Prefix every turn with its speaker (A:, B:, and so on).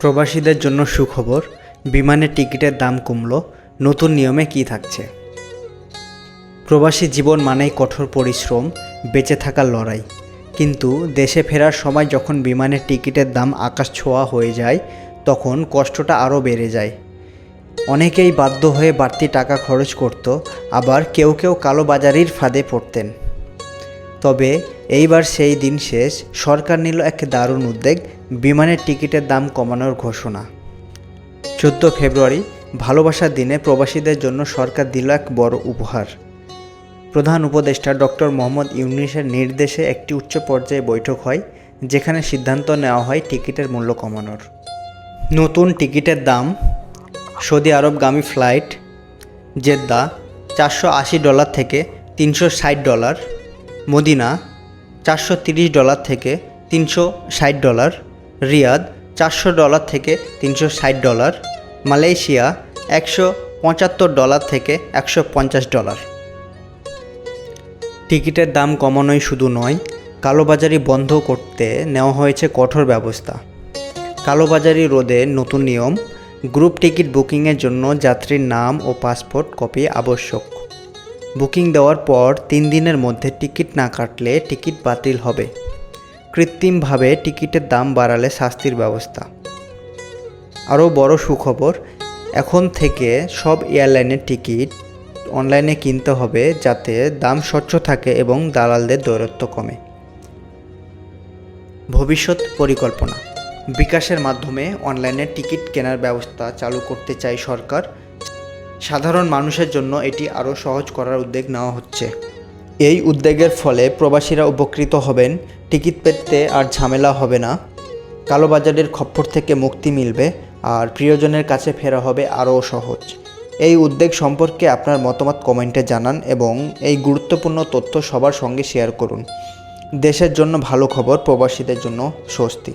A: প্রবাসীদের জন্য সুখবর, বিমানের টিকিটের দাম কমল। নতুন নিয়মে কী থাকছে? প্রবাসী জীবন মানেই কঠোর পরিশ্রম, বেঁচে থাকার লড়াই। কিন্তু দেশে ফেরার সময় যখন বিমানের টিকিটের দাম আকাশ ছোঁয়া হয়ে যায়, তখন কষ্টটা আরও বেড়ে যায়। অনেকেই বাধ্য হয়ে বাড়তি টাকা খরচ করত, আবার কেউ কেউ কালোবাজারির ফাঁদে পড়তেন। তবে এইবার সেই দিন শেষ। সরকার নিল এক দারুণ উদ্যোগ, বিমানের টিকিটের দাম কমানোর ঘোষণা। 14 ফেব্রুয়ারি ভালোবাসার দিনে প্রবাসীদের জন্য সরকার দিল এক বড় উপহার। প্রধান উপদেষ্টা ডক্টর মোহাম্মদ ইউনূসের নির্দেশে একটি উচ্চ পর্যায়ে বৈঠক হয়, যেখানে সিদ্ধান্ত নেওয়া হয় টিকিটের মূল্য কমানোর। নতুন টিকিটের দাম: সৌদি আরবগামী ফ্লাইট জেদ্দা $480 থেকে $360, মদিনা $430 থেকে $360, রিয়াদ $400 থেকে $360, মালয়েশিয়া $175 থেকে $150। টিকিটের দাম কমানোই শুধু নয়, কালোবাজারি বন্ধ করতে নেওয়া হয়েছে কঠোর ব্যবস্থা। কালোবাজারি রোধে নতুন নিয়ম: গ্রুপ টিকিট বুকিংয়ের জন্য যাত্রীর নাম ও পাসপোর্ট কপি আবশ্যক। বুকিং দেওয়ার পর 3 দিনের মধ্যে টিকিট না কাটলে টিকিট বাতিল হবে। কৃত্রিমভাবে টিকিটের দাম বাড়ালে শাস্তির ব্যবস্থা। আরও বড় সুখবর, এখন থেকে সব এয়ারলাইনের টিকিট অনলাইনে কিনতে হবে, যাতে দাম স্বচ্ছ থাকে এবং দালালদের দৌরাত্ম্য কমে। ভবিষ্যৎ পরিকল্পনা: বিকাশের মাধ্যমে অনলাইনে টিকিট কেনার ব্যবস্থা চালু করতে চায় সরকার। সাধারণ মানুষের জন্য এটি আরও সহজ করার উদ্যোগ নেওয়া হচ্ছে। এই উদ্যোগের ফলে প্রবাসীরা উপকৃত হবেন, টিকিট পেতে আর ঝামেলা হবে না, কালোবাজারের খপ্পর থেকে মুক্তি মিলবে, আর প্রিয়জনের কাছে ফেরা হবে আরও সহজ। এই উদ্যোগ সম্পর্কে আপনার মতামত কমেন্টে জানান এবং এই গুরুত্বপূর্ণ তথ্য সবার সঙ্গে শেয়ার করুন। দেশের জন্য ভালো খবর, প্রবাসীদের জন্য স্বস্তি।